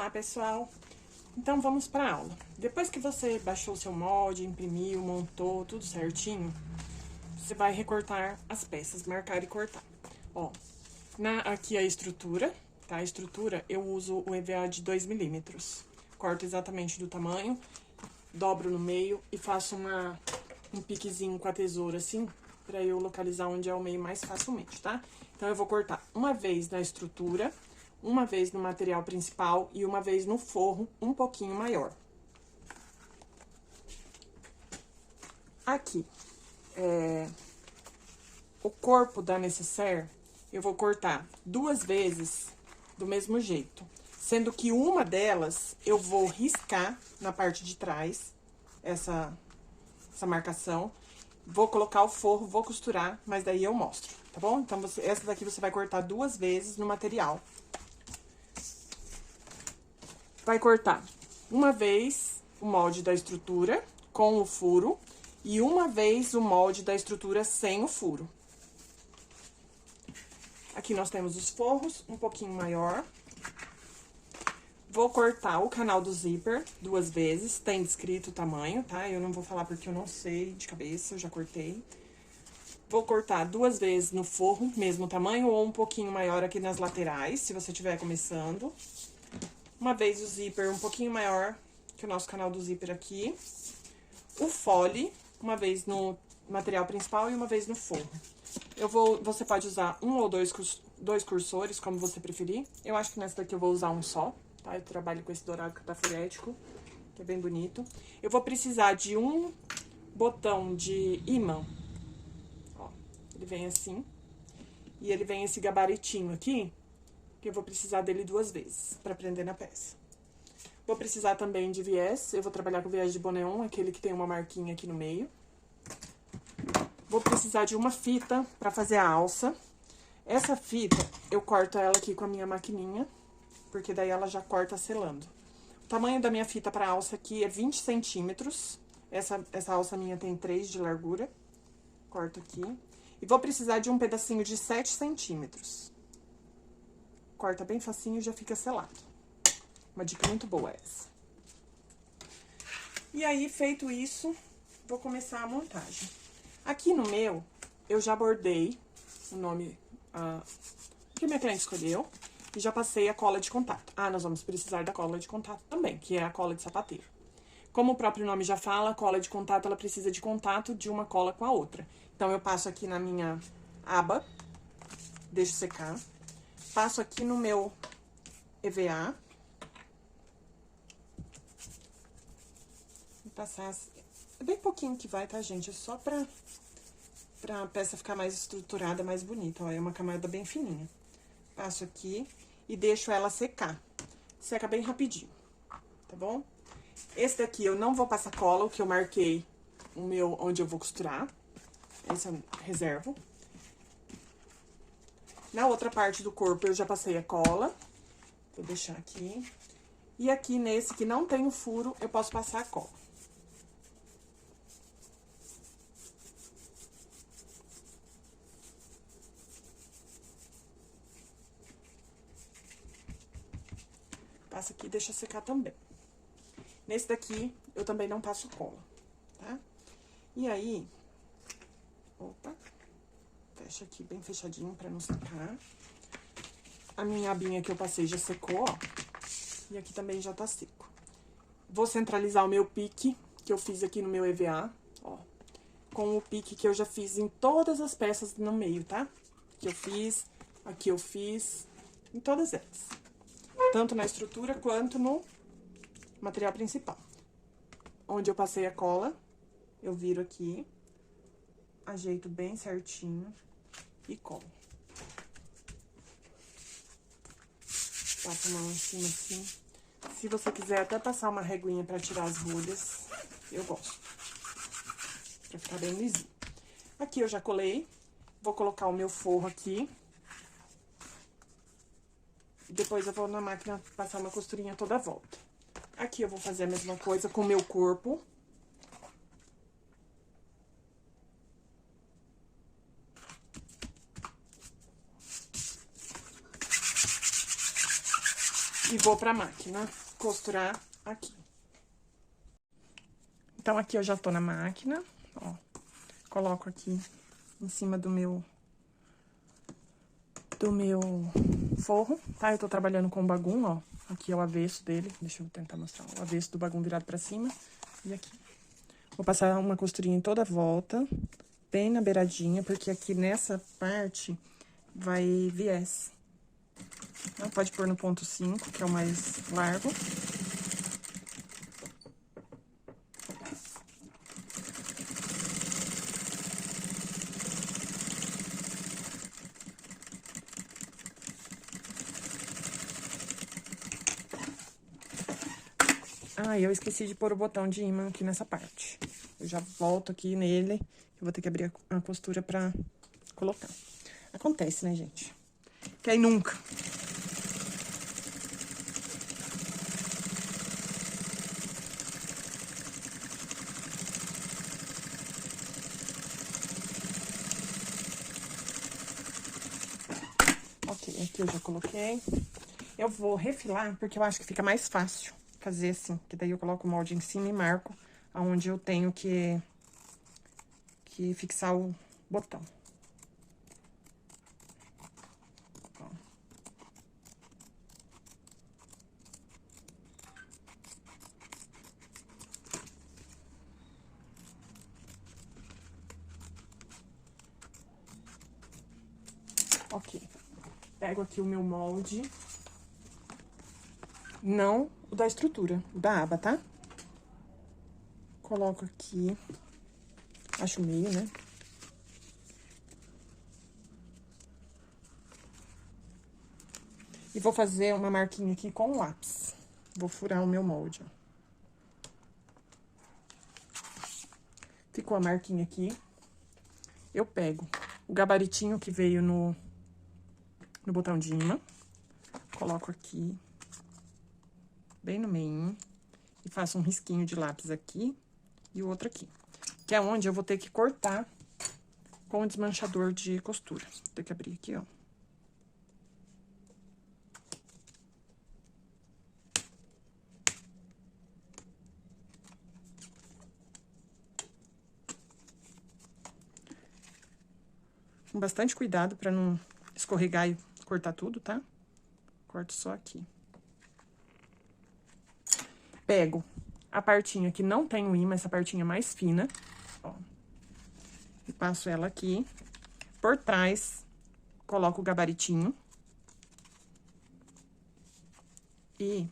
Olá, pessoal! Então, vamos para a aula. Depois que você baixou o seu molde, imprimiu, montou, tudo certinho, você vai recortar as peças, marcar e cortar. Ó, aqui a estrutura, tá? A estrutura, eu uso o EVA de 2 milímetros. Corto exatamente do tamanho, dobro no meio e faço um piquezinho com a tesoura, assim, pra eu localizar onde é o meio mais facilmente, tá? Então, eu vou cortar uma vez na estrutura, uma vez no material principal e uma vez no forro um pouquinho maior. Aqui, o corpo da necessaire, eu vou cortar 2 vezes do mesmo jeito. Sendo que uma delas, eu vou riscar na parte de trás, essa marcação. Vou colocar o forro, vou costurar, mas daí eu mostro, tá bom? Então, essa daqui você vai cortar 2 vezes no material. Vai cortar uma vez o molde da estrutura com o furo e uma vez o molde da estrutura sem o furo. Aqui nós temos os forros, um pouquinho maior. Vou cortar o canal do zíper 2 vezes, tem descrito o tamanho, tá? Eu não vou falar porque eu não sei de cabeça, eu já cortei. Vou cortar 2 vezes no forro, mesmo tamanho, ou um pouquinho maior aqui nas laterais, se você estiver começando. Uma vez o zíper um pouquinho maior que o nosso canal do zíper aqui. O fole, uma vez no material principal e uma vez no forro. Você pode usar um ou dois cursores, como você preferir. Eu acho que nessa daqui eu vou usar um só, tá? Eu trabalho com esse dourado catafurético, que é bem bonito. Eu vou precisar de um botão de ímã. Ó, ele vem assim. E ele vem esse gabaritinho aqui, que eu vou precisar dele 2 vezes, pra prender na peça. Vou precisar também de viés, eu vou trabalhar com viés de boneon, aquele que tem uma marquinha aqui no meio. Vou precisar de uma fita pra fazer a alça. Essa fita, eu corto ela aqui com a minha maquininha, porque daí ela já corta selando. O tamanho da minha fita pra alça aqui é 20 centímetros. Essa alça minha tem 3 de largura. Corto aqui. E vou precisar de um pedacinho de 7 centímetros. Corta bem facinho e já fica selado. Uma dica muito boa essa. E aí, feito isso, vou começar a montagem. Aqui no meu, eu já bordei o nome que minha cliente escolheu e já passei a cola de contato. Ah, nós vamos precisar da cola de contato também, que é a cola de sapateiro. Como o próprio nome já fala, a cola de contato, ela precisa de contato de uma cola com a outra. Então, eu passo aqui na minha aba, deixo secar. Passo aqui no meu EVA. Vou passar... É bem pouquinho que vai, tá, gente? É só pra a peça ficar mais estruturada, mais bonita. Ó, é uma camada bem fininha. Passo aqui e deixo ela secar. Seca bem rapidinho, tá bom? Esse daqui eu não vou passar cola, o que eu marquei o meu onde eu vou costurar. Esse eu reservo. Na outra parte do corpo, eu já passei a cola. Vou deixar aqui. E aqui, nesse que não tem o furo, eu posso passar a cola. Passa aqui e deixa secar também. Nesse daqui, eu também não passo cola, tá? E aí... Opa... Fecha aqui bem fechadinho pra não secar. A minha abinha que eu passei já secou, ó. E aqui também já tá seco. Vou centralizar o meu pique, que eu fiz aqui no meu EVA, ó. Com o pique que eu já fiz em todas as peças no meio, tá? Aqui eu fiz, em todas elas. Tanto na estrutura quanto no material principal. Onde eu passei a cola, eu viro aqui, ajeito bem certinho e colo. Passa a mão em cima assim. Se você quiser até passar uma reguinha pra tirar as bolhas, eu gosto. Pra ficar bem lisinho. Aqui eu já colei. Vou colocar o meu forro aqui. E depois eu vou na máquina passar uma costurinha toda a volta. Aqui eu vou fazer a mesma coisa com o meu corpo. E vou pra máquina costurar aqui. Então, aqui eu já tô na máquina, ó. Coloco aqui em cima do meu forro, tá? Eu tô trabalhando com o bagum, ó. Aqui é o avesso dele. Deixa eu tentar mostrar. O avesso do bagum virado pra cima. E aqui. Vou passar uma costurinha em toda a volta, bem na beiradinha, porque aqui nessa parte vai viés. Então, pode pôr no ponto 5, que é o mais largo. Ah, eu esqueci de pôr o botão de ímã aqui nessa parte. Eu já volto aqui nele, eu vou ter que abrir a costura pra colocar. Acontece, né, gente? Quem nunca? Ok, aqui eu já coloquei. Eu vou refilar, porque eu acho que fica mais fácil fazer assim, que daí eu coloco o molde em cima e marco aonde eu tenho que fixar o botão. Ok. Pego aqui o meu molde. Não o da estrutura, o da aba, tá? Coloco aqui. Acho meio, né? E vou fazer uma marquinha aqui com o lápis. Vou furar o meu molde, ó. Ficou a marquinha aqui. Eu pego o gabaritinho que veio no botão de ímã. Coloco aqui, bem no meio. E faço um risquinho de lápis aqui e o outro aqui. Que é onde eu vou ter que cortar com o desmanchador de costura. Vou ter que abrir aqui, ó. Com bastante cuidado pra não escorregar e cortar tudo, tá? Corto só aqui. Pego a partinha que não tem o ímã, essa partinha mais fina, ó. E passo ela aqui. Por trás, coloco o gabaritinho. E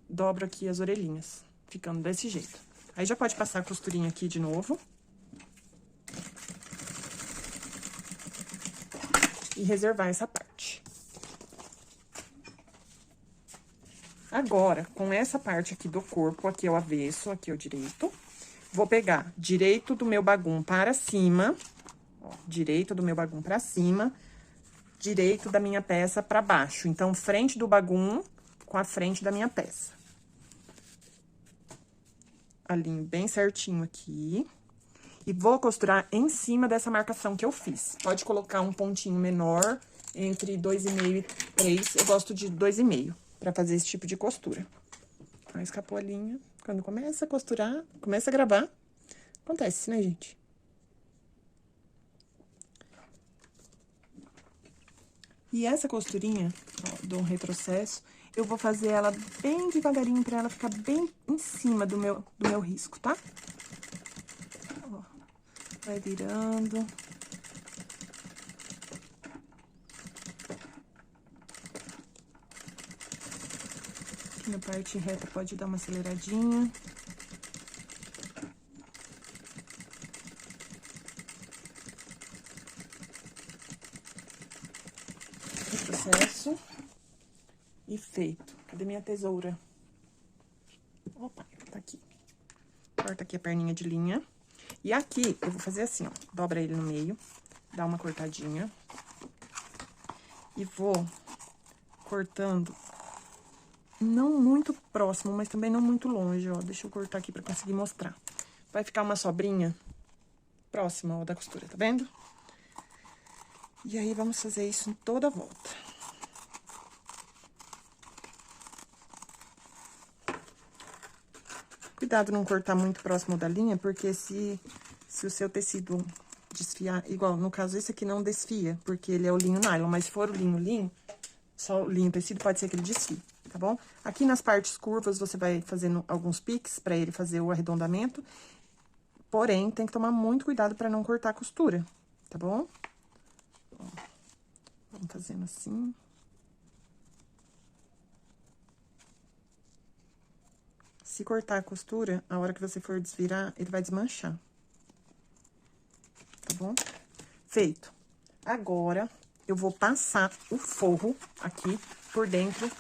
dobro aqui as orelhinhas, ficando desse jeito. Aí, já pode passar a costurinha aqui de novo. E reservar essa parte. Agora, com essa parte aqui do corpo, aqui é o avesso, aqui é o direito. Vou pegar direito do meu bagum para cima, ó, direito do meu bagum para cima, direito da minha peça para baixo. Então, frente do bagum com a frente da minha peça. Alinho bem certinho aqui. E vou costurar em cima dessa marcação que eu fiz. Pode colocar um pontinho menor, entre 2,5 e 3. Eu gosto de 2,5, pra fazer esse tipo de costura. Aí, escapou a linha. Quando começa a costurar, começa a gravar, acontece, né, gente? E essa costurinha, ó, do retrocesso, eu vou fazer ela bem devagarinho, pra ela ficar bem em cima do meu risco, tá? Ó, vai virando. Aqui na parte reta pode dar uma aceleradinha. Retrocesso. E feito. Cadê minha tesoura? Opa, tá aqui. Corta aqui a perninha de linha. E aqui, eu vou fazer assim, ó. Dobra ele no meio, dá uma cortadinha. E vou cortando, não muito próximo, mas também não muito longe, ó. Deixa eu cortar aqui pra conseguir mostrar. Vai ficar uma sobrinha próxima, ó, da costura, tá vendo? E aí, vamos fazer isso em toda a volta. Cuidado não cortar muito próximo da linha, porque se o seu tecido desfiar, igual no caso esse aqui não desfia, porque ele é o linho nylon, mas se for o linho, só o linho tecido, pode ser que ele desfie, tá bom? Aqui nas partes curvas, você vai fazendo alguns piques pra ele fazer o arredondamento, porém, tem que tomar muito cuidado pra não cortar a costura, tá bom? Ó, vamos fazendo assim. Se cortar a costura, a hora que você for desvirar, ele vai desmanchar. Tá bom? Feito. Agora, eu vou passar o forro aqui por dentro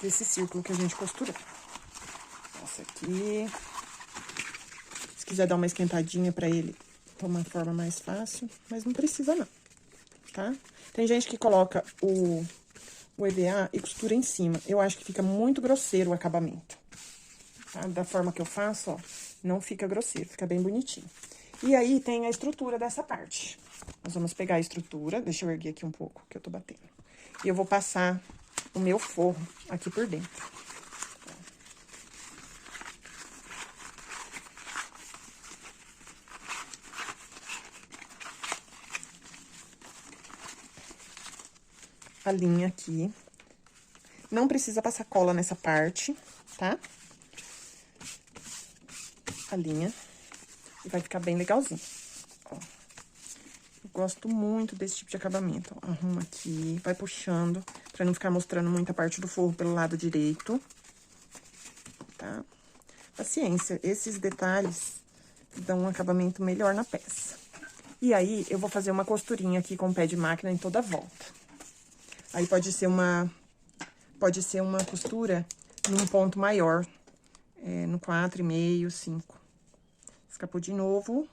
desse círculo que a gente costurou. Essa aqui. Se quiser dar uma esquentadinha pra ele tomar forma mais fácil, mas não precisa não, tá? Tem gente que coloca o EVA e costura em cima. Eu acho que fica muito grosseiro o acabamento. Tá? Da forma que eu faço, ó, não fica grosseiro, fica bem bonitinho. E aí, tem a estrutura dessa parte. Nós vamos pegar a estrutura, deixa eu erguer aqui um pouco, que eu tô batendo. E eu vou passar o meu forro aqui por dentro. A linha aqui. Não precisa passar cola nessa parte, tá? A linha. E vai ficar bem legalzinho. Ó. Eu gosto muito desse tipo de acabamento. Ó. Arruma aqui, vai puxando, pra não ficar mostrando muita parte do forro pelo lado direito. Tá? Paciência, esses detalhes dão um acabamento melhor na peça. E aí, eu vou fazer uma costurinha aqui com o pé de máquina em toda a volta. Aí, pode ser uma costura num ponto maior, no 4,5, 5. Escapou de novo.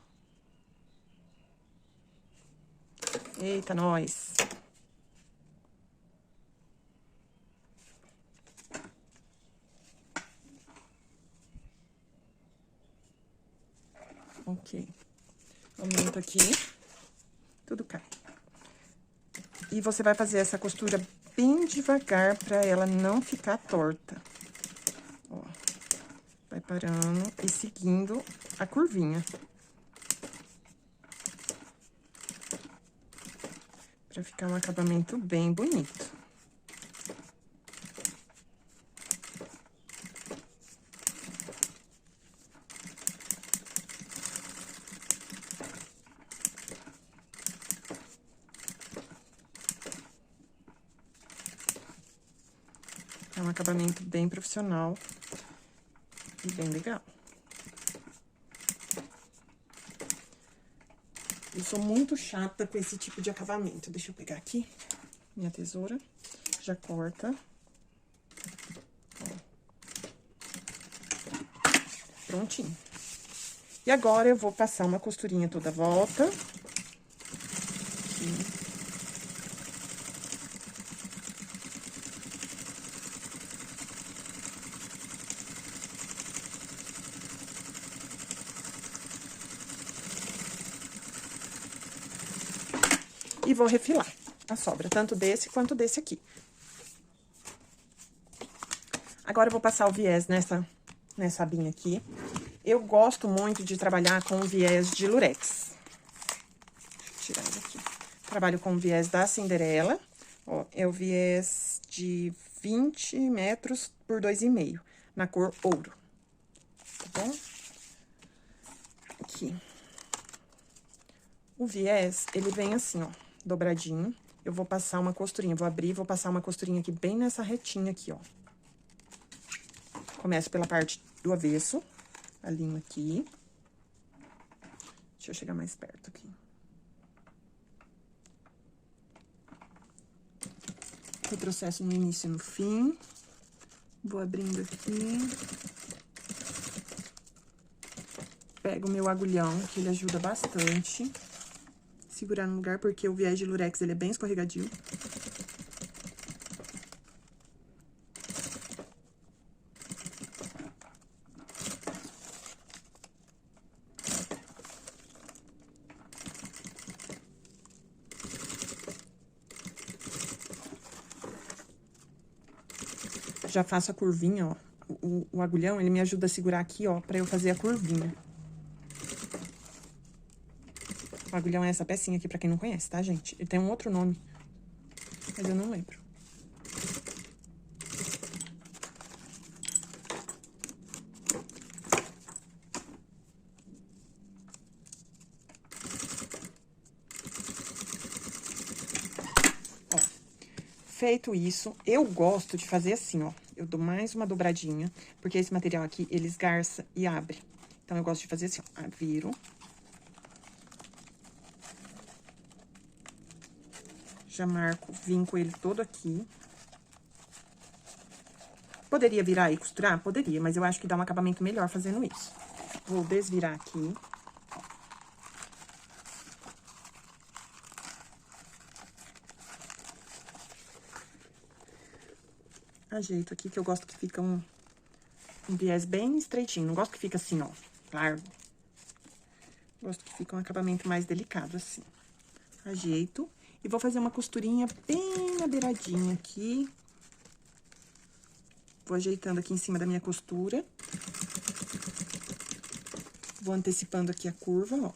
Eita, nós! Ok. Aumento aqui. Tudo cai. E você vai fazer essa costura bem devagar pra ela não ficar torta. Ó. Vai parando e seguindo a curvinha. Pra ficar um acabamento bem bonito. É um acabamento bem profissional e bem legal. Eu sou muito chata com esse tipo de acabamento. Deixa eu pegar aqui minha tesoura. Já corta. Ó. Prontinho. E agora, eu vou passar uma costurinha toda a volta. Aqui. E vou refilar a sobra, tanto desse quanto desse aqui. Agora, eu vou passar o viés nessa abinha aqui. Eu gosto muito de trabalhar com o viés de lurex. Deixa eu tirar ele aqui. Trabalho com o viés da Cinderela. Ó, é o viés de 20 metros por 2,5, na cor ouro. Tá bom? Aqui. O viés, ele vem assim, ó, dobradinho. Eu vou passar uma costurinha, vou abrir, vou passar uma costurinha aqui bem nessa retinha aqui, ó. Começo pela parte do avesso, alinho aqui. Deixa eu chegar mais perto aqui. Retrocesso no início e no fim. Vou abrindo aqui. Pego o meu agulhão, que ele ajuda bastante. Segurar no lugar, porque o viés de lurex, ele é bem escorregadio. já faço a curvinha, ó. O agulhão, ele me ajuda a segurar aqui, ó, pra eu fazer a curvinha. O agulhão é essa pecinha aqui, pra quem não conhece, tá, gente? Ele tem um outro nome, mas eu não lembro. Ó, feito isso, eu gosto de fazer assim, ó. Eu dou mais uma dobradinha, porque esse material aqui, ele esgarça e abre. Então, eu gosto de fazer assim, ó. Viro. Já marco, vinco ele todo aqui. Poderia virar e costurar? Poderia, mas eu acho que dá um acabamento melhor fazendo isso. Vou desvirar aqui. Ajeito aqui, que eu gosto que fica um viés bem estreitinho. Não gosto que fica assim, ó, largo. Gosto que fica um acabamento mais delicado, assim. Ajeito. E vou fazer uma costurinha bem na beiradinha aqui. Vou ajeitando aqui em cima da minha costura. Vou antecipando aqui a curva, ó.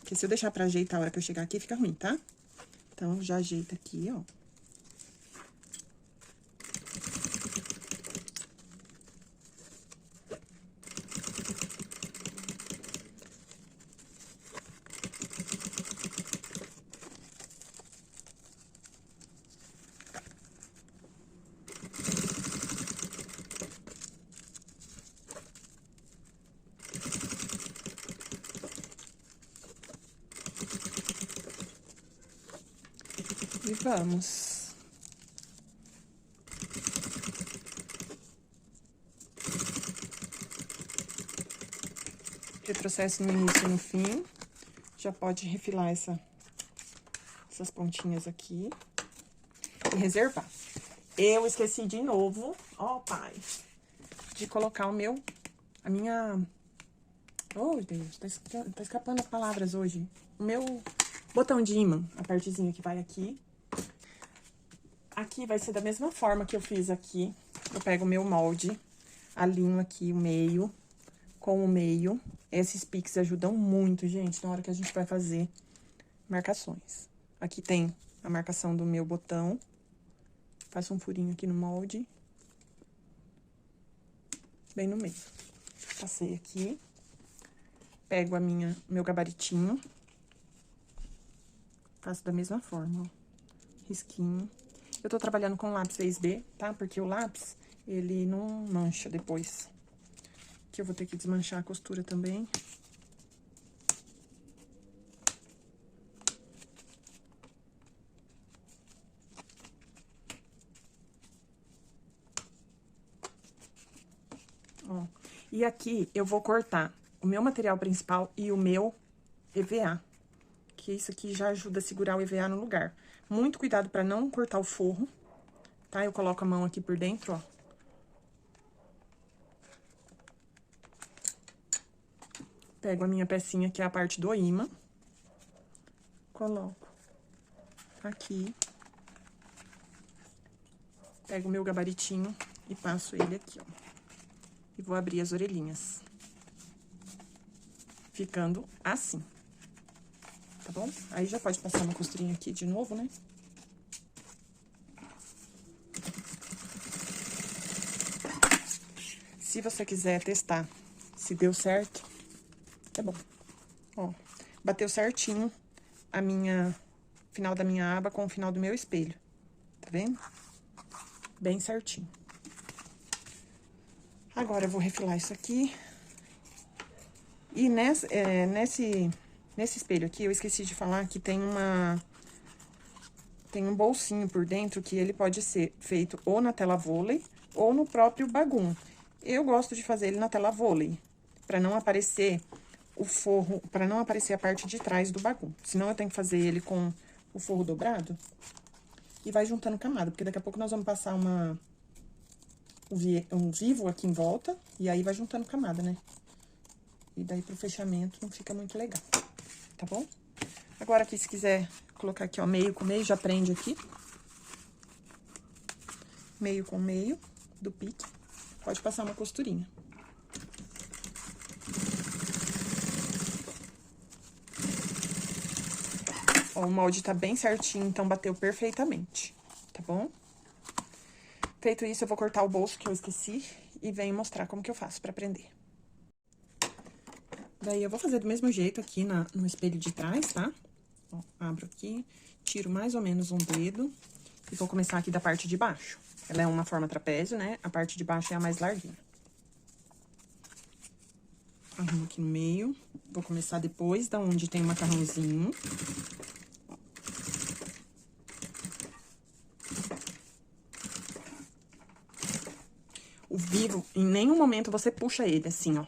Porque se eu deixar pra ajeitar a hora que eu chegar aqui, fica ruim, tá? Então, já ajeita aqui, ó. E vamos. Retrocesso no início e no fim. Já pode refilar essas pontinhas aqui. E reservar. Eu esqueci de novo, ó, pai, de colocar a minha... Oh, Deus, tá escapando as palavras hoje. O meu botão de ímã, a partezinha que vai aqui. Aqui vai ser da mesma forma que eu fiz aqui. Eu pego o meu molde, alinho aqui o meio com o meio. Esses piques ajudam muito, gente, na hora que a gente vai fazer marcações. Aqui tem a marcação do meu botão. Faço um furinho aqui no molde. Bem no meio. Passei aqui. Pego meu gabaritinho. Faço da mesma forma, ó. Risquinho. Eu tô trabalhando com lápis 6B, tá? Porque o lápis, ele não mancha depois. Aqui eu vou ter que desmanchar a costura também. Ó. E aqui eu vou cortar o meu material principal e o meu EVA. Que isso aqui já ajuda a segurar o EVA no lugar. Muito cuidado pra não cortar o forro, tá? Eu coloco a mão aqui por dentro, ó. Pego a minha pecinha, que é a parte do ímã. Coloco aqui. Pego o meu gabaritinho e passo ele aqui, ó. E vou abrir as orelhinhas. Ficando assim. Tá bom? Aí já pode passar uma costurinha aqui de novo, né? Se você quiser testar se deu certo, é bom. Ó, bateu certinho final da minha aba com o final do meu espelho. Tá vendo? Bem certinho. Agora, eu vou refilar isso aqui. E nesse espelho aqui, eu esqueci de falar que tem um bolsinho por dentro que ele pode ser feito ou na tela vôlei ou no próprio bagum. Eu gosto de fazer ele na tela vôlei, pra não aparecer o forro, pra não aparecer a parte de trás do bagum. Senão, eu tenho que fazer ele com o forro dobrado e vai juntando camada, porque daqui a pouco nós vamos passar um vivo aqui em volta e aí vai juntando camada, né? E daí, pro fechamento, não fica muito legal, tá bom? Agora, aqui, se quiser colocar aqui, ó, meio com meio, já prende aqui. meio com meio do pique, pode passar uma costurinha. Ó, o molde tá bem certinho, então bateu perfeitamente, tá bom? Feito isso, eu vou cortar o bolso que eu esqueci e venho mostrar como que eu faço pra prender. Daí, eu vou fazer do mesmo jeito aqui no espelho de trás, tá? Ó, abro aqui, tiro mais ou menos um dedo e vou começar aqui da parte de baixo. Ela é uma forma trapézio, né? A parte de baixo é a mais larguinha. Arrumo aqui no meio. Vou começar depois da onde tem o macarrãozinho. O vivo, em nenhum momento você puxa ele assim, ó.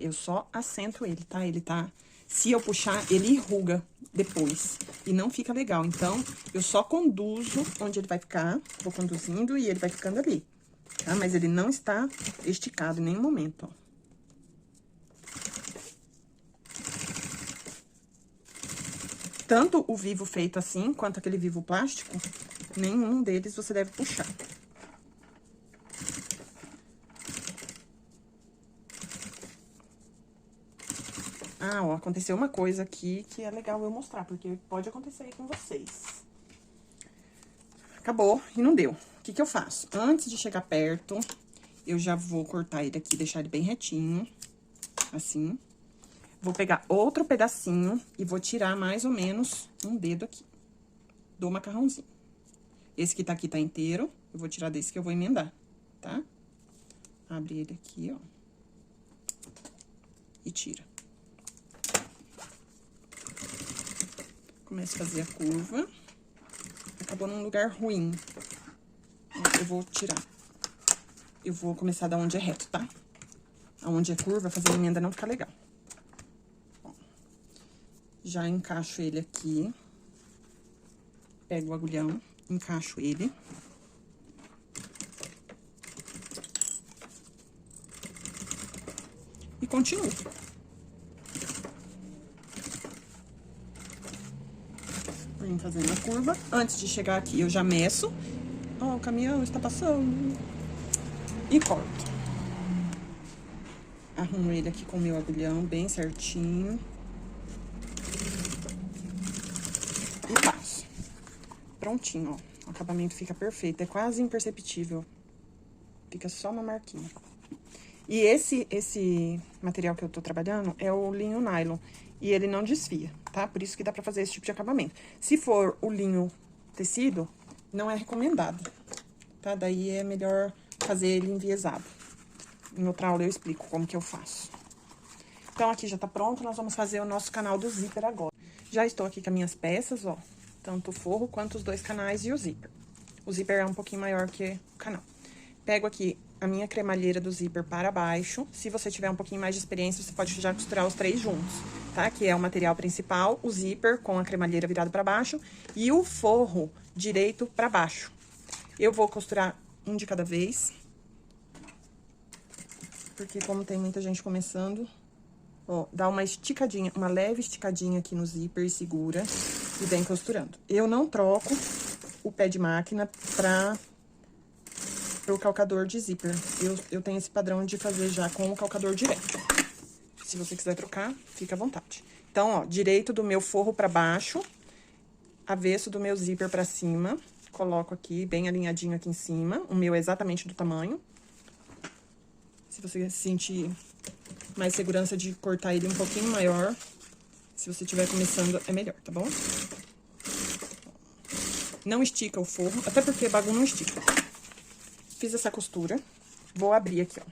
Eu só assento ele, tá? Ele tá... Se eu puxar, ele enruga depois. E não fica legal. Então, eu só conduzo onde ele vai ficar. Vou conduzindo e ele vai ficando ali. Tá? Mas ele não está esticado em nenhum momento, ó. Tanto o vivo feito assim, quanto aquele vivo plástico, nenhum deles você deve puxar. Ah, ó, aconteceu uma coisa aqui que é legal eu mostrar, porque pode acontecer aí com vocês. Acabou e não deu. O que que eu faço? Antes de chegar perto, eu já vou cortar ele aqui, deixar ele bem retinho, assim. Vou pegar outro pedacinho e vou tirar mais ou menos um dedo aqui do macarrãozinho. Esse que tá aqui tá inteiro, eu vou tirar desse que eu vou emendar, tá? Abre ele aqui, ó. E tira. Começo a fazer a curva. Acabou num lugar ruim. Eu vou tirar. Eu vou começar da onde é reto, tá? Aonde é curva, fazer a emenda não fica legal. Ó. Já encaixo ele aqui. Pego o agulhão, encaixo ele. E continuo. Venho fazendo a curva. Antes de chegar aqui, eu já meço. Ó, o caminhão está passando. E corto. Arrumo ele aqui com o meu agulhão, bem certinho. E passo. Prontinho, ó. O acabamento fica perfeito. É quase imperceptível. Fica só uma marquinha. E esse material que eu tô trabalhando é o linho nylon. E ele não desfia, tá? Por isso que dá pra fazer esse tipo de acabamento. Se for o linho tecido, não é recomendado, tá? Daí é melhor fazer ele enviesado. Em outra aula eu explico como que eu faço. Então, aqui já tá pronto, nós vamos fazer o nosso canal do zíper agora. Já estou aqui com as minhas peças, ó. Tanto o forro quanto os dois canais e o zíper. O zíper é um pouquinho maior que o canal. Pego aqui a minha cremalheira do zíper para baixo. Se você tiver um pouquinho mais de experiência, você pode já costurar os três juntos, tá? Que é o material principal, o zíper com a cremalheira virada para baixo e o forro direito para baixo. Eu vou costurar um de cada vez, porque como tem muita gente começando, ó, dá uma esticadinha, uma leve esticadinha aqui no zíper e segura e vem costurando. Eu não troco o pé de máquina pro calcador de zíper. Eu tenho esse padrão de fazer já com o calcador direto. Se você quiser trocar, fica à vontade. Então, ó, direito do meu forro pra baixo, avesso do meu zíper pra cima. Coloco aqui, bem alinhadinho aqui em cima. O meu é exatamente do tamanho. Se você sentir mais segurança de cortar ele um pouquinho maior, se você estiver começando, é melhor, tá bom? Não estica o forro, até porque bagulho não estica. Fiz essa costura, vou abrir aqui, ó.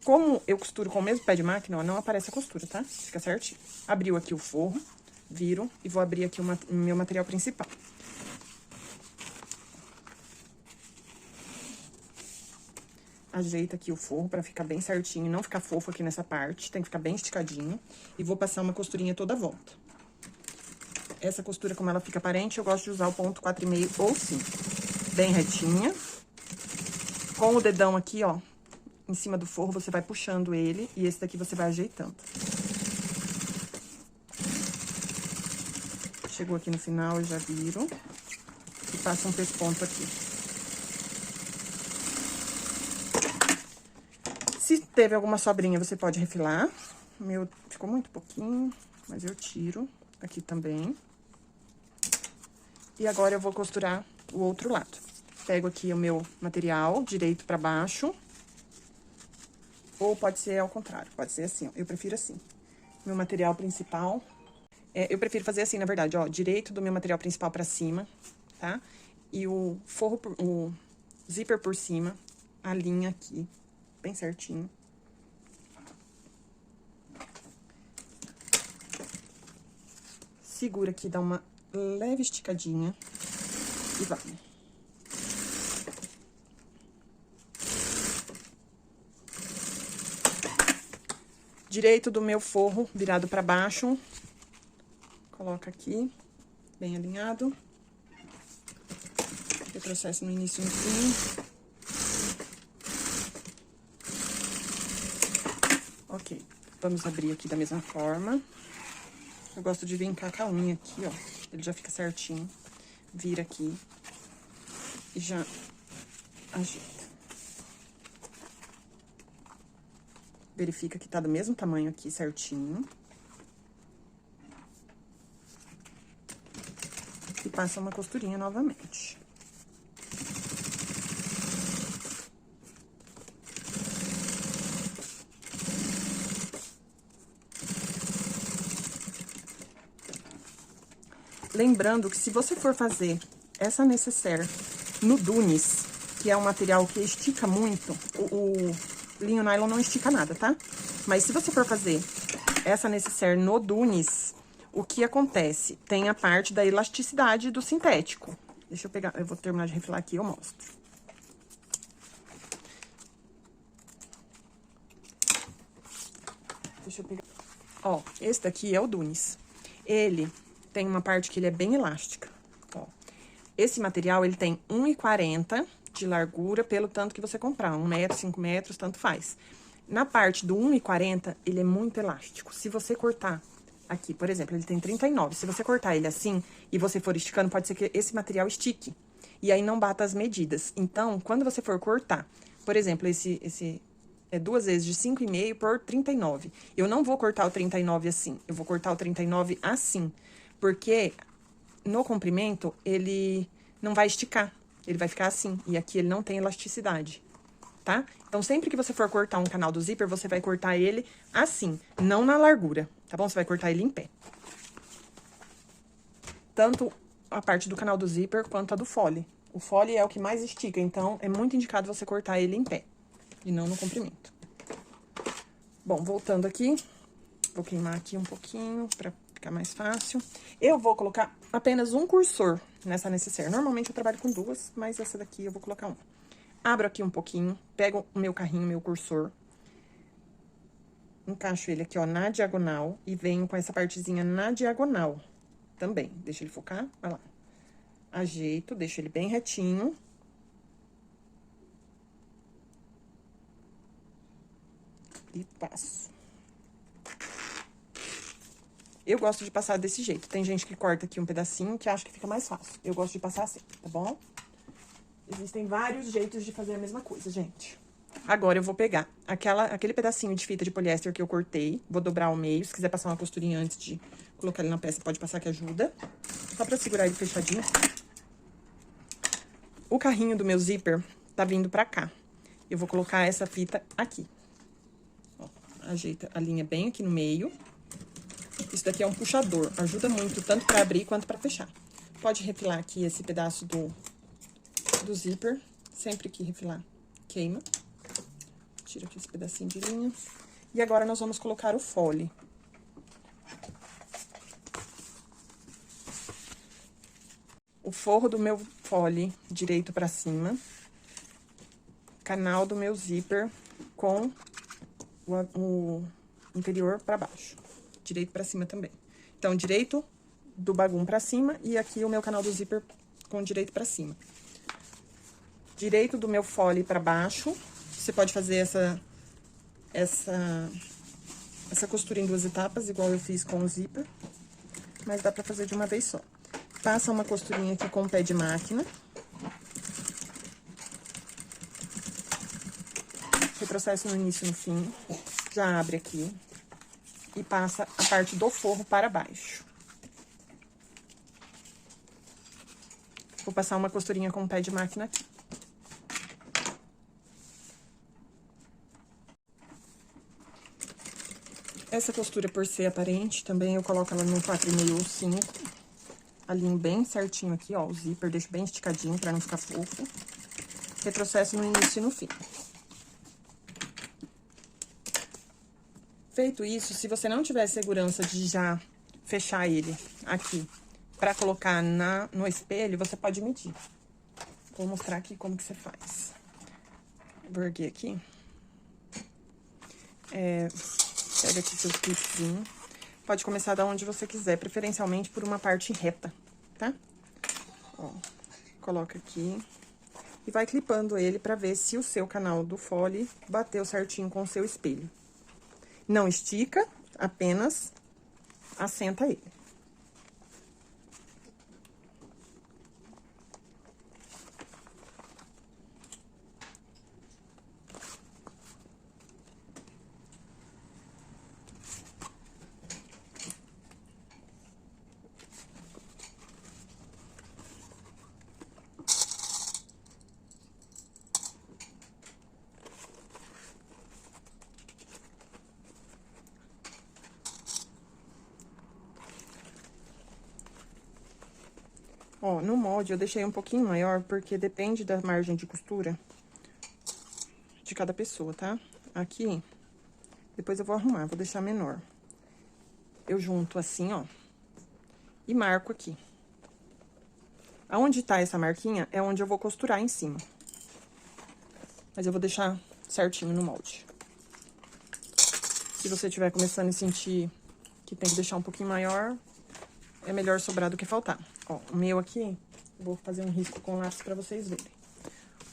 Como eu costuro com o mesmo pé de máquina, ó, não aparece a costura, tá? Fica certinho. Abriu aqui o forro, viro e vou abrir aqui o meu material principal. Ajeita aqui o forro pra ficar bem certinho, não ficar fofo aqui nessa parte, tem que ficar bem esticadinho. E vou passar uma costurinha toda a volta. Essa costura, como ela fica aparente, eu gosto de usar o ponto 4,5 ou 5. Bem retinha. Com o dedão aqui, ó, em cima do forro, você vai puxando ele e esse daqui você vai ajeitando. Chegou aqui no final, eu já viro. E passo um pesponto aqui. teve alguma sobrinha, você pode refilar. O meu ficou muito pouquinho, mas eu tiro aqui também. E agora eu vou costurar o outro lado. Pego aqui o meu material, direito pra baixo. Ou pode ser ao contrário, pode ser assim, ó. Eu prefiro assim. Meu material principal... eu prefiro fazer assim, na verdade, ó. Direito do meu material principal pra cima, tá? E o forro, o zíper por cima, a linha aqui, bem certinho. Segura aqui, dá uma leve esticadinha e vai. Direito do meu forro virado pra baixo. Coloca aqui, bem alinhado. Retrocesso no início e no fim. Ok, vamos abrir aqui da mesma forma. Eu gosto de vincar com a unha aqui, ó. Ele já fica certinho. Vira aqui. E já ajeita. Verifica que tá do mesmo tamanho aqui, certinho. E passa uma costurinha novamente. Lembrando que se você for fazer essa nécessaire no Dunis, que é um material que estica muito, o linho nylon não estica nada, tá? Mas se você for fazer essa nécessaire no Dunis, o que acontece? Tem a parte da elasticidade do sintético. Deixa eu pegar, eu vou terminar de refilar aqui e eu mostro. Deixa eu pegar. Ó, esse daqui é o Dunis. Ele tem uma parte que ele é bem elástica, ó. Esse material, ele tem 1,40 de largura pelo tanto que você comprar. 1 metro, 5 metros, tanto faz. Na parte do 1,40, ele é muito elástico. Se você cortar aqui, por exemplo, ele tem 39. Se você cortar ele assim e você for esticando, pode ser que esse material estique. E aí não bata as medidas. Então, quando você for cortar, por exemplo, esse é 2 vezes de 5,5 por 39. Eu não vou cortar o 39 assim. Eu vou cortar o 39 assim. Porque no comprimento, ele não vai esticar. Ele vai ficar assim. E aqui ele não tem elasticidade, tá? Então, sempre que você for cortar um canal do zíper, você vai cortar ele assim, não na largura, tá bom? Você vai cortar ele em pé. Tanto a parte do canal do zíper quanto a do fole. O fole é o que mais estica, então é muito indicado você cortar ele em pé e não no comprimento. Bom, voltando aqui, vou queimar aqui um pouquinho pra ficar mais fácil. Eu vou colocar apenas um cursor nessa nécessaire. Normalmente eu trabalho com 2, mas essa daqui eu vou colocar 1. Abro aqui um pouquinho, pego o meu carrinho, meu cursor, encaixo ele aqui, ó, na diagonal, e venho com essa partezinha na diagonal também. Deixa ele focar, olha lá. Ajeito, deixo ele bem retinho. E passo. Eu gosto de passar desse jeito. Tem gente que corta aqui um pedacinho que acha que fica mais fácil. Eu gosto de passar assim, tá bom? Existem vários jeitos de fazer a mesma coisa, gente. Agora, eu vou pegar aquele pedacinho de fita de poliéster que eu cortei. Vou dobrar ao meio. Se quiser passar uma costurinha antes de colocar ele na peça, pode passar que ajuda. Só pra segurar ele fechadinho. O carrinho do meu zíper tá vindo pra cá. Eu vou colocar essa fita aqui. Ó, ajeita a linha bem aqui no meio. Isso daqui é um puxador. Ajuda muito, tanto pra abrir quanto pra fechar. Pode refilar aqui esse pedaço do zíper. Sempre que refilar, queima. Tira aqui esse pedacinho de linha. E agora, nós vamos colocar o fole. O forro do meu fole direito pra cima. Canal do meu zíper com o interior pra baixo. Direito pra cima também. Então, direito do bagum pra cima e aqui o meu canal do zíper com direito pra cima. Direito do meu fole pra baixo. Você pode fazer essa costura em 2 etapas, igual eu fiz com o zíper. Mas dá pra fazer de uma vez só. Passa uma costurinha aqui com o pé de máquina. Retrocesse no início e no fim. Já abre aqui. E passa a parte do forro para baixo. Vou passar uma costurinha com o pé de máquina aqui. Essa costura, por ser aparente, também eu coloco ela no 4,5 ou 5. Alinho bem certinho aqui, ó, o zíper, deixo bem esticadinho pra não ficar fofo. Retrocesso no início e no fim. Feito isso, se você não tiver segurança de já fechar ele aqui pra colocar no espelho, você pode medir. Vou mostrar aqui como que você faz. Vou erguer aqui. Pega aqui seu clipezinho. Pode começar da onde você quiser, preferencialmente por uma parte reta, tá? Ó, coloca aqui e vai clipando ele pra ver se o seu canal do fole bateu certinho com o seu espelho. Não estica, apenas assenta ele. Ó, no molde eu deixei um pouquinho maior, porque depende da margem de costura de cada pessoa, tá? Aqui, depois eu vou arrumar, vou deixar menor. Eu junto assim, ó, e marco aqui. Aonde tá essa marquinha é onde eu vou costurar em cima. Mas eu vou deixar certinho no molde. Se você estiver começando a sentir que tem que deixar um pouquinho maior, é melhor sobrar do que faltar. Ó, o meu aqui, vou fazer um risco com lápis pra vocês verem.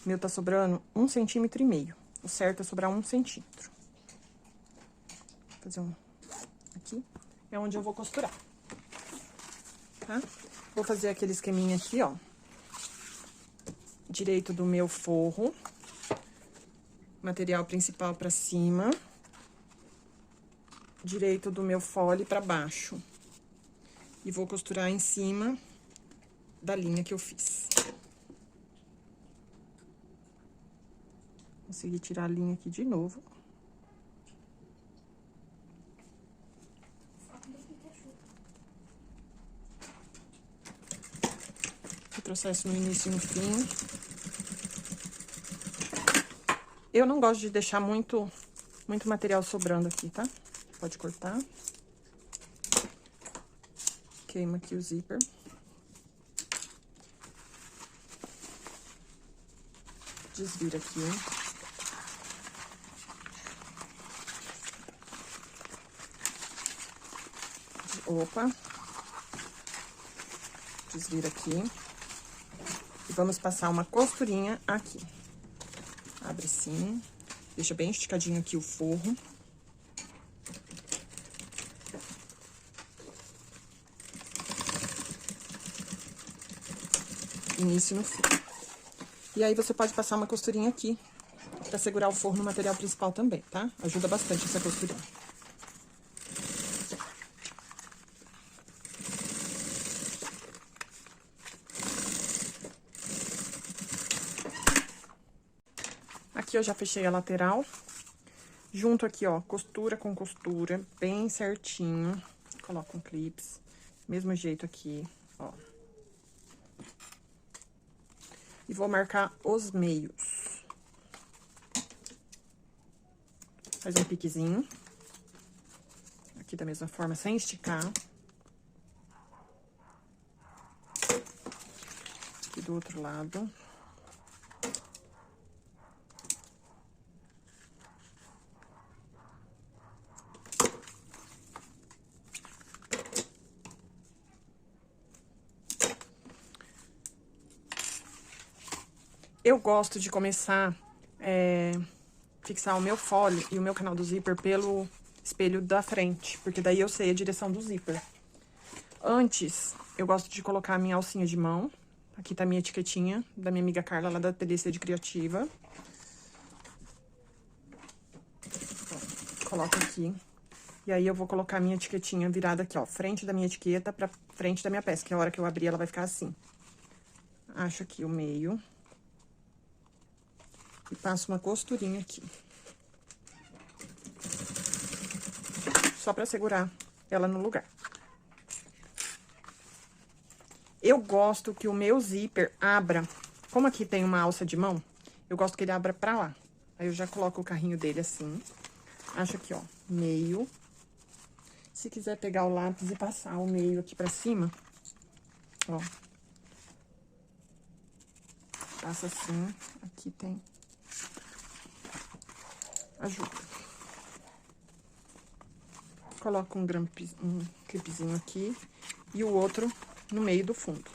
O meu tá sobrando 1,5 centímetro. O certo é sobrar 1 centímetro. Vou fazer um aqui. É onde eu vou costurar. Tá? Vou fazer aquele esqueminha aqui, ó. Direito do meu forro. Material principal pra cima. Direito do meu fole pra baixo. E vou costurar em cima da linha que eu fiz. Consegui tirar a linha aqui de novo. Retrocesso no início e no fim. Eu não gosto de deixar muito material sobrando aqui, tá? Pode cortar. Queima aqui o zíper. Desvira aqui. Opa. Desvira aqui. E vamos passar uma costurinha aqui. Abre assim. Deixa bem esticadinho aqui o forro. Início e no fim. E aí, você pode passar uma costurinha aqui, pra segurar o forro no material principal também, tá? Ajuda bastante essa costurinha. Aqui eu já fechei a lateral. Junto aqui, ó, costura com costura, bem certinho. Coloco um clips. Mesmo jeito aqui, ó. E vou marcar os meios. Faz um piquezinho. Aqui da mesma forma, sem esticar. Aqui do outro lado. Eu gosto de começar fixar o meu fole e o meu canal do zíper pelo espelho da frente, porque daí eu sei a direção do zíper. Antes, eu gosto de colocar a minha alcinha de mão. Aqui tá a minha etiquetinha da minha amiga Carla, lá da Ateliê de Criativa. coloco aqui. E aí, eu vou colocar a minha etiquetinha virada aqui, ó, frente da minha etiqueta pra frente da minha peça, que a hora que eu abrir, ela vai ficar assim. Acho aqui o meio. E passo uma costurinha aqui. Só pra segurar ela no lugar. Eu gosto que o meu zíper abra, como aqui tem uma alça de mão, eu gosto que ele abra pra lá. Aí, eu já coloco o carrinho dele assim. Acho aqui, ó, meio. Se quiser pegar o lápis e passar o meio aqui pra cima, ó. Passa assim, aqui tem. Ajuda. Coloco um clipezinho aqui e o outro no meio do fundo.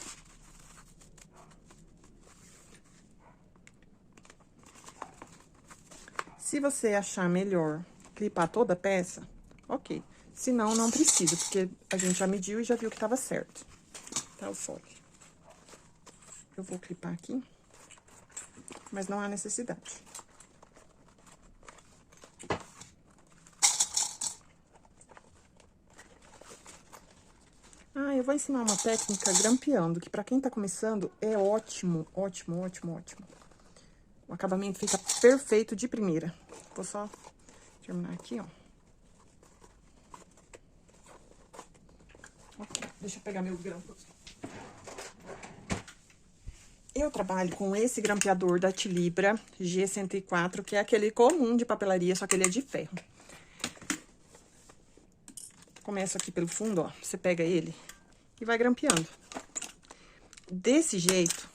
Se você achar melhor clipar toda a peça, ok. Se não, não precisa, porque a gente já mediu e já viu que tava certo. Tá o fole. Eu vou clipar aqui, mas não há necessidade. Ah, eu vou ensinar uma técnica grampeando, que pra quem tá começando é ótimo, ótimo, ótimo, ótimo. O acabamento fica perfeito de primeira. Vou só terminar aqui, ó. Ok, deixa eu pegar meus grampos. Eu trabalho com esse grampeador da Tilibra G104, que é aquele comum de papelaria, só que ele é de ferro. Começa aqui pelo fundo, ó. Você pega ele e vai grampeando. Desse jeito,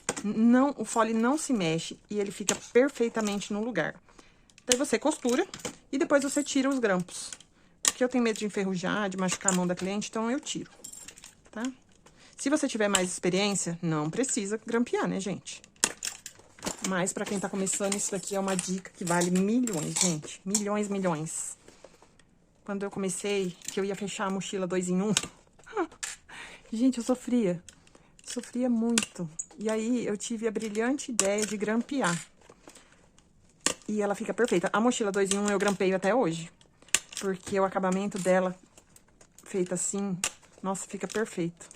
o fole não se mexe e ele fica perfeitamente no lugar. Daí você costura e depois você tira os grampos. Porque eu tenho medo de enferrujar, de machucar a mão da cliente, então eu tiro, tá? Se você tiver mais experiência, não precisa grampear, né, gente? Mas pra quem tá começando, isso daqui é uma dica que vale milhões, gente. Milhões, milhões. Quando eu comecei, que eu ia fechar a mochila 2 em 1, gente, eu sofria. Sofria muito. E aí, eu tive a brilhante ideia de grampear. E ela fica perfeita. A mochila 2 em 1 eu grampeio até hoje. Porque o acabamento dela, feito assim, nossa, fica perfeito.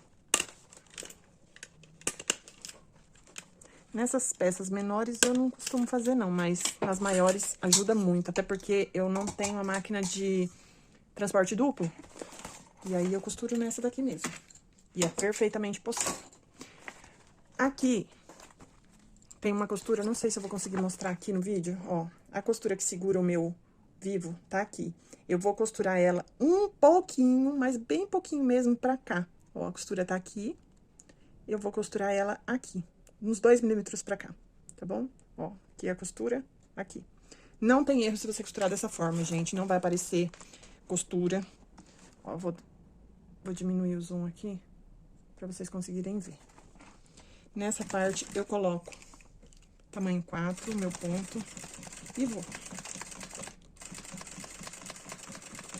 Nessas peças menores eu não costumo fazer não, mas nas maiores ajuda muito. Até porque eu não tenho a máquina de transporte duplo. E aí eu costuro nessa daqui mesmo. E é perfeitamente possível. Aqui tem uma costura, não sei se eu vou conseguir mostrar aqui no vídeo, ó. A costura que segura o meu vivo tá aqui. Eu vou costurar ela um pouquinho, mas bem pouquinho mesmo pra cá. Ó, a costura tá aqui. Eu vou costurar ela aqui, uns 2 milímetros pra cá, tá bom? Ó, aqui é a costura, aqui. Não tem erro se você costurar dessa forma, gente, não vai aparecer costura. Ó, vou diminuir o zoom aqui, pra vocês conseguirem ver. Nessa parte, eu coloco tamanho 4, meu ponto, e vou.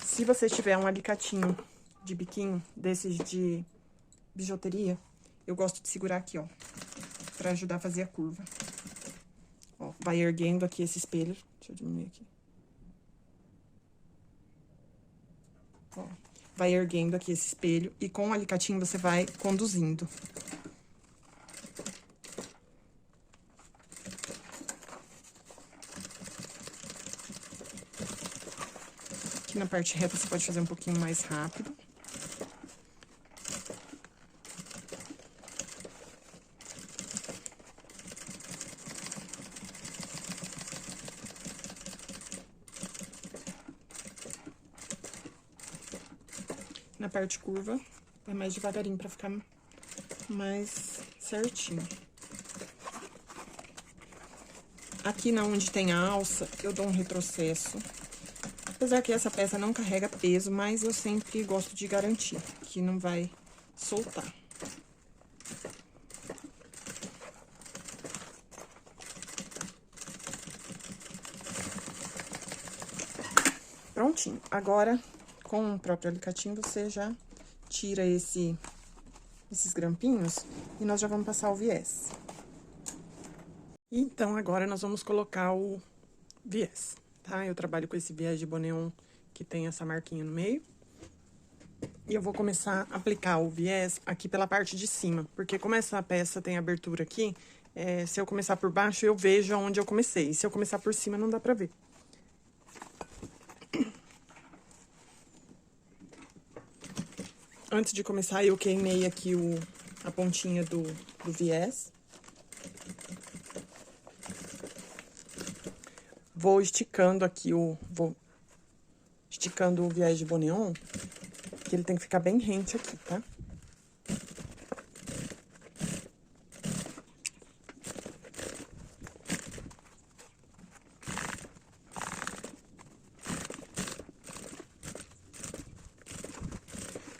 Se você tiver um alicatinho de biquinho, desses de bijuteria, eu gosto de segurar aqui, ó, pra ajudar a fazer a curva. Ó, vai erguendo aqui esse espelho. Deixa eu diminuir aqui. Ó, vai erguendo aqui esse espelho e com o alicatinho você vai conduzindo. Aqui na parte reta você pode fazer um pouquinho mais rápido. Na parte curva, é mais devagarinho pra ficar mais certinho. Aqui na onde tem a alça, eu dou um retrocesso. Apesar que essa peça não carrega peso, mas eu sempre gosto de garantir que não vai soltar. Prontinho. Agora, com o próprio alicatinho, você já tira esses grampinhos e nós já vamos passar o viés. Então, agora nós vamos colocar o viés, tá? Eu trabalho com esse viés de Boneon que tem essa marquinha no meio. E eu vou começar a aplicar o viés aqui pela parte de cima, porque como essa peça tem abertura aqui, se eu começar por baixo, eu vejo aonde eu comecei. E se eu começar por cima, não dá pra ver. Antes de começar, eu queimei aqui a pontinha do viés. Vou esticando aqui vou esticando o viés de Boneon, que ele tem que ficar bem rente aqui, tá?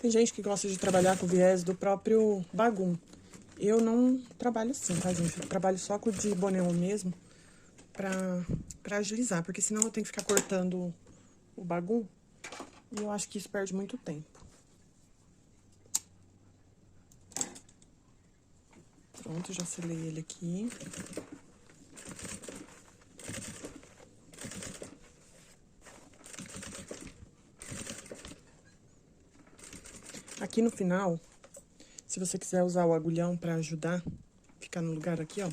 Tem gente que gosta de trabalhar com o viés do próprio bagum. Eu não trabalho assim, tá, gente? Eu trabalho só com o de Boneon mesmo, pra agilizar, porque senão eu tenho que ficar cortando o bagum, e eu acho que isso perde muito tempo. Pronto, já selei ele aqui. Aqui no final, se você quiser usar o agulhão pra ajudar, ficar no lugar aqui, ó.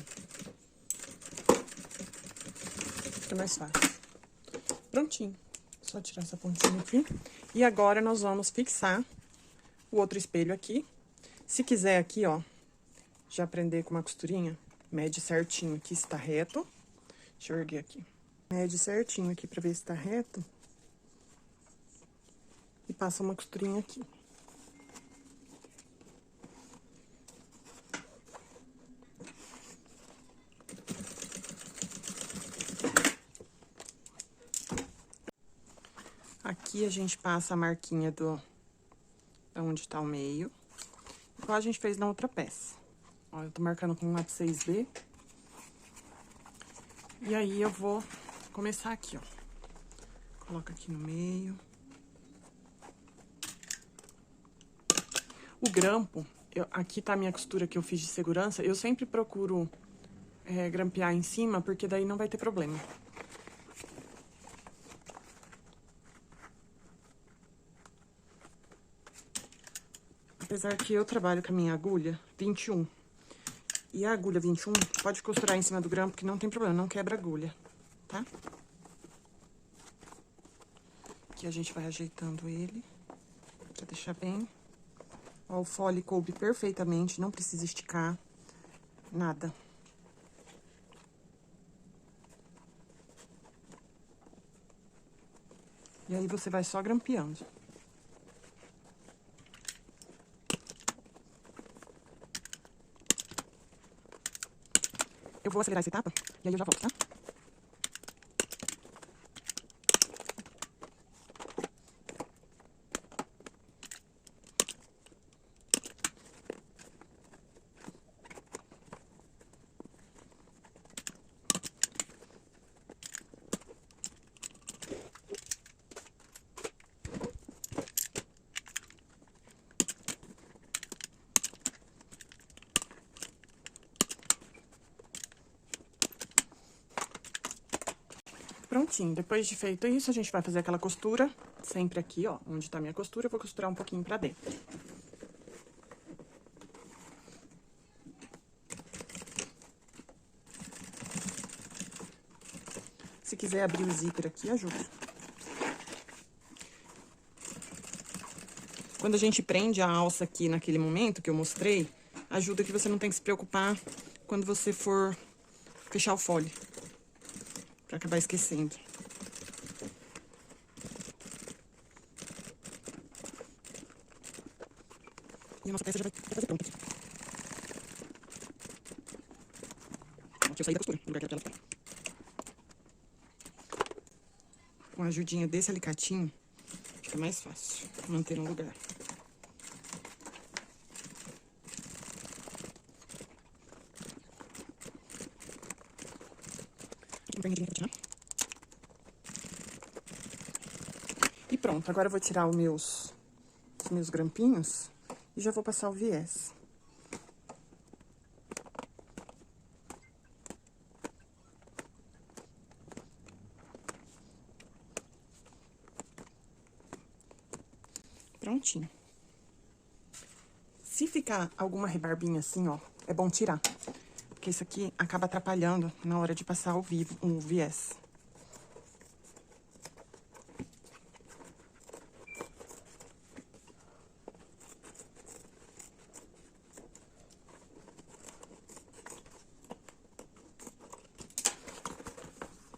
Fica mais fácil. Prontinho. Só tirar essa pontinha aqui. E agora, nós vamos fixar o outro espelho aqui. Se quiser aqui, ó, já prender com uma costurinha, mede certinho aqui se tá reto. Deixa eu erguer aqui. Mede certinho aqui pra ver se tá reto. E passa uma costurinha aqui. Aqui a gente passa a marquinha onde tá o meio, igual a gente fez na outra peça. Ó, eu tô marcando com um lápis 6B. E aí, eu vou começar aqui, ó. Coloca aqui no meio. O grampo, aqui tá a minha costura que eu fiz de segurança, eu sempre procuro grampear em cima, porque daí não vai ter problema. Apesar que eu trabalho com a minha agulha 21. E a agulha 21 pode costurar em cima do grampo, que não tem problema, não quebra a agulha, tá? Aqui a gente vai ajeitando ele, pra deixar bem. Ó, o fole coube perfeitamente, não precisa esticar nada. E aí, você vai só grampeando. Eu vou acelerar essa etapa, e aí eu já volto, tá? Prontinho, depois de feito isso, a gente vai fazer aquela costura, sempre aqui, ó, onde tá a minha costura, eu vou costurar um pouquinho pra dentro. Se quiser abrir o zíper aqui, ajuda. Quando a gente prende a alça aqui naquele momento que eu mostrei, ajuda que você não tem que se preocupar quando você for fechar o fole, pra acabar esquecendo. E a nossa peça já vai fazer pronta aqui. Aqui eu saí da costura, no lugar que ela tá. Com a ajudinha desse alicatinho, fica mais fácil manter no lugar. E pronto, agora eu vou tirar os meus grampinhos e já vou passar o viés. Prontinho. Se ficar alguma rebarbinha assim, ó, é bom tirar. Porque isso aqui acaba atrapalhando na hora de passar o viés.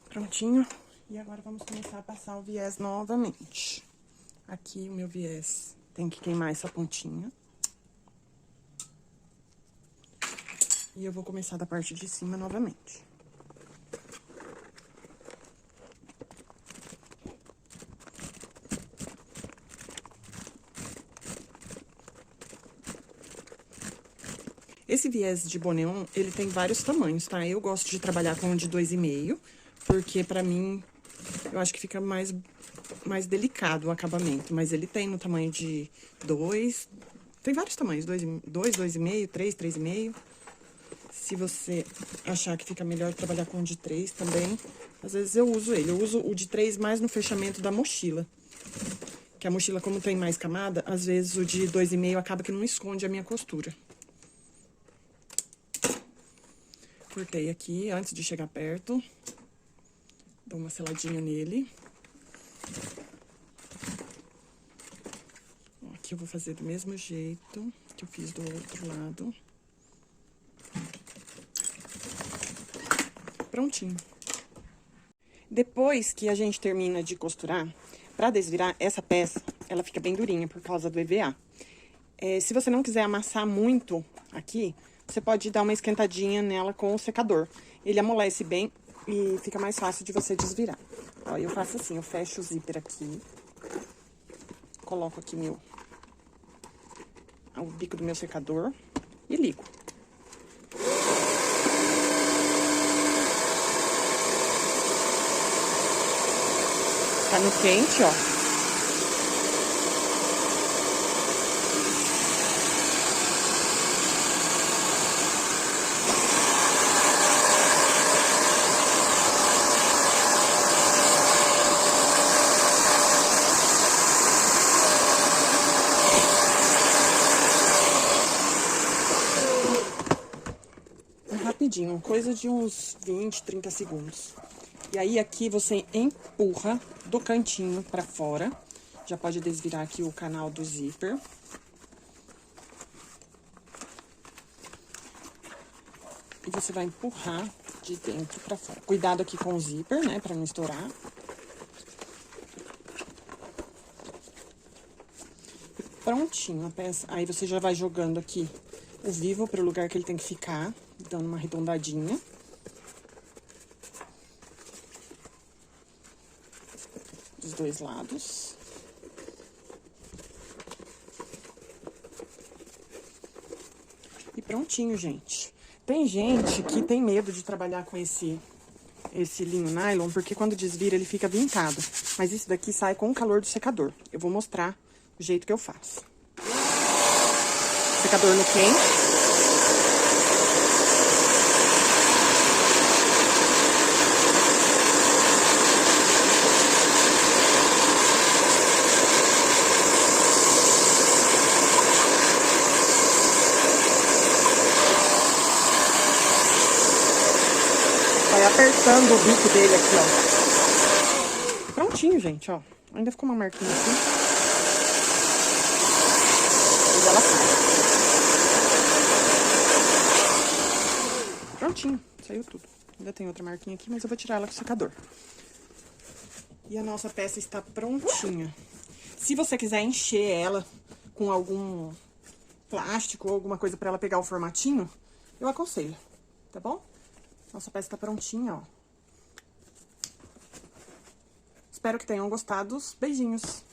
Prontinho. E agora vamos começar a passar o viés novamente. Aqui o meu viés tem que queimar essa pontinha. E eu vou começar da parte de cima novamente. Esse viés de Boneon, ele tem vários tamanhos, tá? Eu gosto de trabalhar com o de 2,5, porque pra mim, eu acho que fica mais delicado o acabamento. Mas ele tem no tamanho de 2, tem vários tamanhos, 2, 2,5, 3, 3,5. Se você achar que fica melhor trabalhar com o de 3 também, às vezes eu uso ele. Eu uso o de 3 mais no fechamento da mochila. Que a mochila, como tem mais camada, às vezes o de 2,5 acaba que não esconde a minha costura. Cortei aqui antes de chegar perto. Dou uma seladinha nele. Aqui eu vou fazer do mesmo jeito que eu fiz do outro lado. Prontinho. Depois que a gente termina de costurar, pra desvirar essa peça, ela fica bem durinha por causa do EVA. Se você não quiser amassar muito aqui, você pode dar uma esquentadinha nela com o secador. Ele amolece bem e fica mais fácil de você desvirar. Ó, eu faço assim, eu fecho o zíper aqui. Coloco aqui o bico do meu secador e ligo. Tá no quente, ó. Rapidinho, coisa de uns 20, 30 segundos. E aí, aqui você empurra do cantinho pra fora. Já pode desvirar aqui o canal do zíper. E você vai empurrar de dentro pra fora. Cuidado aqui com o zíper, né, pra não estourar. E prontinho a peça. Aí você já vai jogando aqui o vivo pro lugar que ele tem que ficar, dando uma arredondadinha. Dos dois lados. E prontinho, gente. Tem gente que tem medo de trabalhar com esse linho nylon, porque quando desvira ele fica vincado. Mas isso daqui sai com o calor do secador. Eu vou mostrar o jeito que eu faço. Secador no quente. Vai apertando o bico dele aqui, ó. Prontinho, gente, ó. Ainda ficou uma marquinha aqui. E ela sai. Prontinho, saiu tudo. Ainda tem outra marquinha aqui, mas eu vou tirar ela com o secador. E a nossa peça está prontinha. Se você quiser encher ela com algum plástico ou alguma coisa pra ela pegar o formatinho, eu aconselho, tá bom? Nossa peça tá prontinha, ó. Espero que tenham gostado. Beijinhos!